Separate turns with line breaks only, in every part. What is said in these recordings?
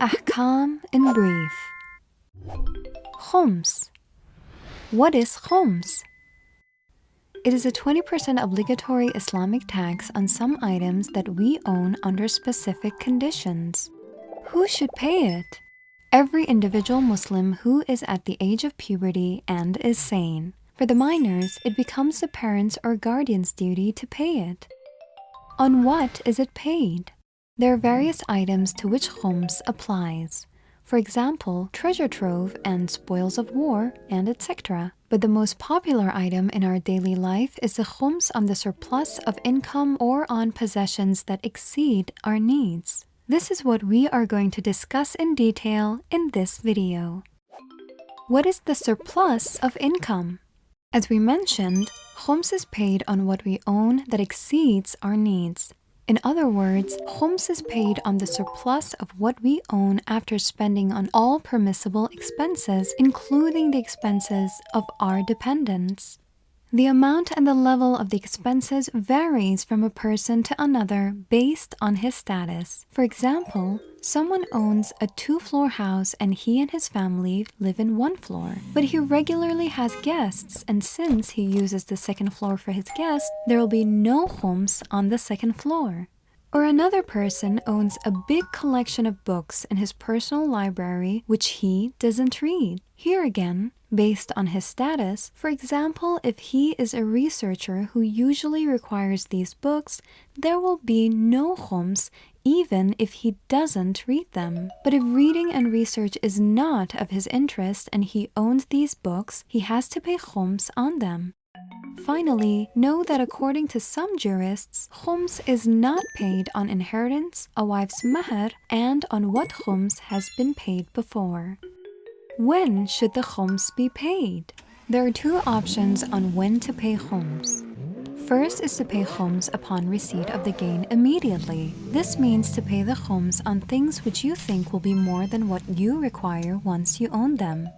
Ahkam in brief. Khums. What is khums? It is a 20% obligatory Islamic tax on some items that we own under specific conditions. Who should pay it? Every individual Muslim who is at the age of puberty and is sane. For the minors, it becomes the parents' or guardian's duty to pay it. On what is it paid? There are various items to which khums applies. For example, treasure trove and spoils of war, and etc. But the most popular item in our daily life is the khums on the surplus of income or on possessions that exceed our needs. This is what we are going to discuss in detail in this video. What is the surplus of income? As we mentioned, khums is paid on what we own that exceeds our needs. In other words, khums is paid on the surplus of what we own after spending on all permissible expenses, including the expenses of our dependents. The amount and the level of the expenses varies from a person to another based on his status. For example, someone owns a 2-floor house and he and his family live in 1 floor. But he regularly has guests, and since he uses the 2nd floor for his guests, there will be no khums on the 2nd floor. Or another person owns a big collection of books in his personal library which he doesn't read. Here again, based on his status, for example, if he is a researcher who usually requires these books, there will be no khums even if he doesn't read them. But if reading and research is not of his interest and he owns these books, he has to pay khums on them. Finally, know that according to some jurists, khums is not paid on inheritance, a wife's mahr, and on what khums has been paid before. When should the khums be paid? There are 2 options on when to pay khums. First is to pay khums upon receipt of the gain immediately. This means to pay the khums on things which you think will be more than what you require once you own them.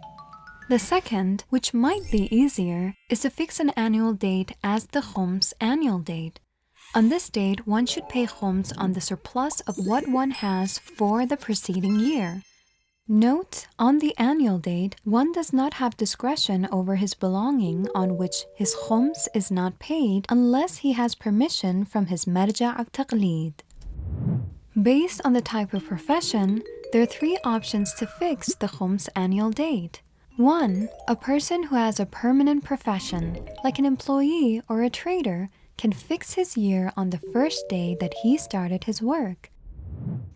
The second, which might be easier, is to fix an annual date as the khums annual date. On this date, one should pay khums on the surplus of what one has for the preceding year. Note, on the annual date, one does not have discretion over his belonging on which his khums is not paid unless he has permission from his marja' al-taqlid. Based on the type of profession, there are 3 options to fix the khums annual date. 1. A person who has a permanent profession, like an employee or a trader, can fix his year on the first day that he started his work.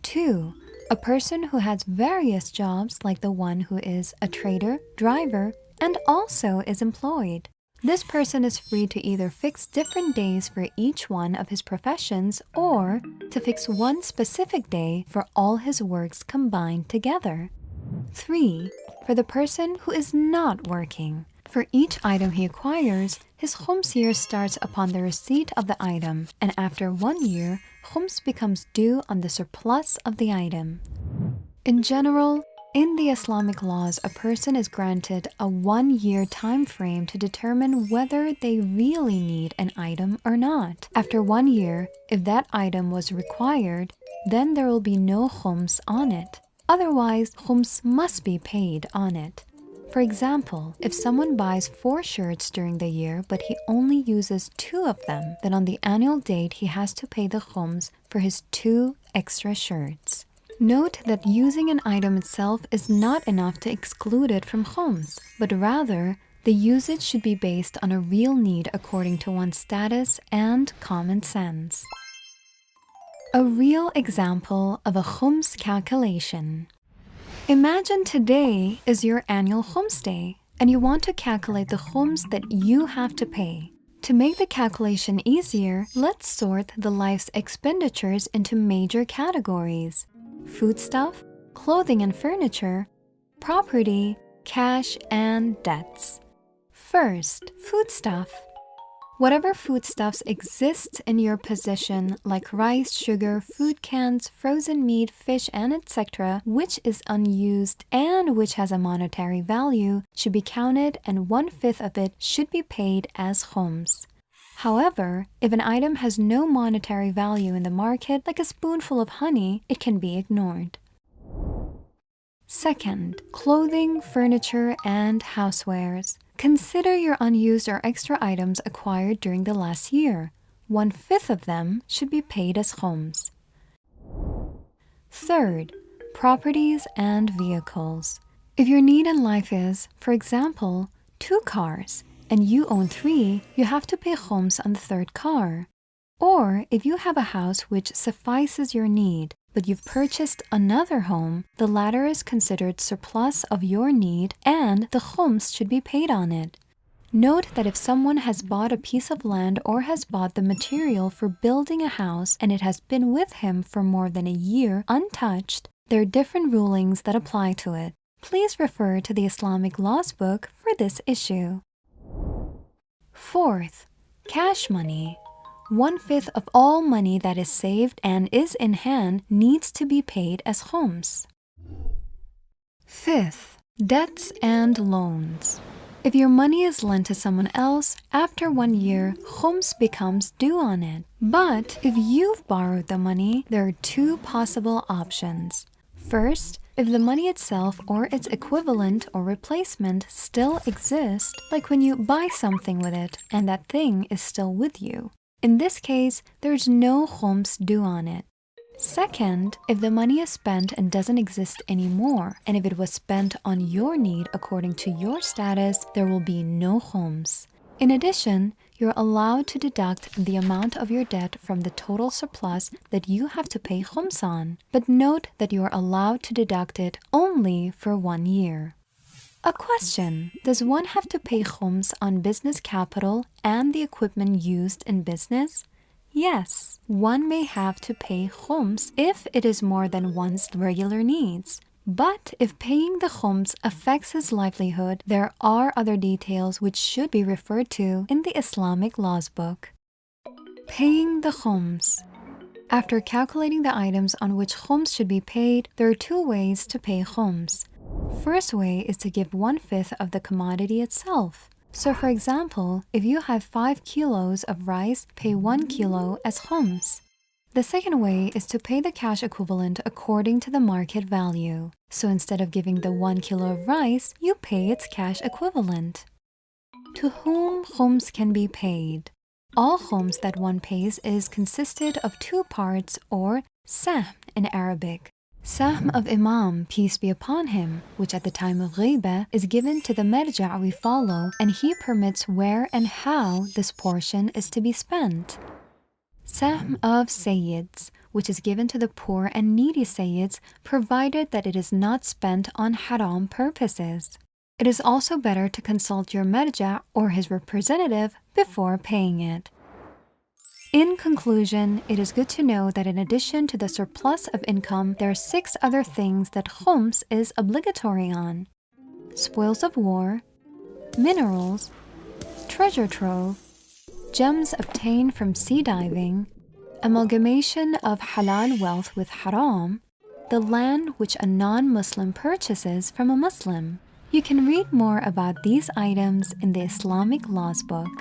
2. A person who has various jobs, like the one who is a trader, driver, and also is employed. This person is free to either fix different days for each one of his professions or to fix one specific day for all his works combined together. 3. For the person who is not working. For each item he acquires, his khums year starts upon the receipt of the item, and after 1 year, khums becomes due on the surplus of the item. In general, in the Islamic laws, a person is granted a 1-year time frame to determine whether they really need an item or not. After 1 year, if that item was required, then there will be no khums on it. Otherwise, khums must be paid on it. For example, if someone buys 4 shirts during the year but he only uses 2 of them, then on the annual date he has to pay the khums for his 2 extra shirts. Note that using an item itself is not enough to exclude it from khums, but rather, the usage should be based on a real need according to one's status and common sense. A real example of a khums calculation. Imagine today is your annual khums day, and you want to calculate the khums that you have to pay. To make the calculation easier, let's sort the life's expenditures into major categories: foodstuff, clothing and furniture, property, cash, and debts. First, foodstuff. Whatever foodstuffs exist in your possession, like rice, sugar, food cans, frozen meat, fish, and etc., which is unused and which has a monetary value, should be counted, and 1/5 of it should be paid as khums. However, if an item has no monetary value in the market, like a spoonful of honey, it can be ignored. Second, clothing, furniture, and housewares. Consider your unused or extra items acquired during the last year. 1/5 of them should be paid as khums. Third, properties and vehicles. If your need in life is, for example, 2 cars, and you own 3, you have to pay khums on the third car. Or if you have a house which suffices your need, but you've purchased another home, the latter is considered surplus of your need and the khums should be paid on it. Note that if someone has bought a piece of land or has bought the material for building a house and it has been with him for more than a year untouched, there are different rulings that apply to it. Please refer to the Islamic Laws book for this issue. Fourth, cash money. 1/5 of all money that is saved and is in hand needs to be paid as khums. Fifth, debts and loans. If your money is lent to someone else, after 1 year, khums becomes due on it. But if you've borrowed the money, there are 2 possible options. First, if the money itself or its equivalent or replacement still exists, like when you buy something with it and that thing is still with you. In this case, there's no khums due on it. Second, if the money is spent and doesn't exist anymore, and if it was spent on your need according to your status, there will be no khums. In addition, you're allowed to deduct the amount of your debt from the total surplus that you have to pay khums on, but note that you are allowed to deduct it only for 1 year. A question: does one have to pay khums on business capital and the equipment used in business? Yes, one may have to pay khums if it is more than one's regular needs. But if paying the khums affects his livelihood, there are other details which should be referred to in the Islamic Laws book. Paying the khums. After calculating the items on which khums should be paid, there are 2 ways to pay khums. First way is to give 1/5 of the commodity itself. So for example, if you have 5 kilos of rice, pay 1 kilo as khums. The second way is to pay the cash equivalent according to the market value. So instead of giving the 1 kilo of rice, you pay its cash equivalent. To whom khums can be paid? All khums that one pays is consisted of 2 parts, or sahm in Arabic. Sahm of Imam, peace be upon him, which at the time of ghibah is given to the marja' we follow, and he permits where and how this portion is to be spent. Sahm of Sayyids, which is given to the poor and needy Sayyids, provided that it is not spent on haram purposes. It is also better to consult your marja' or his representative before paying it. In conclusion, it is good to know that in addition to the surplus of income, there are 6 other things that khums is obligatory on: spoils of war, minerals, treasure trove, gems obtained from sea diving, amalgamation of halal wealth with haram, the land which a non-Muslim purchases from a Muslim. You can read more about these items in the Islamic Laws book.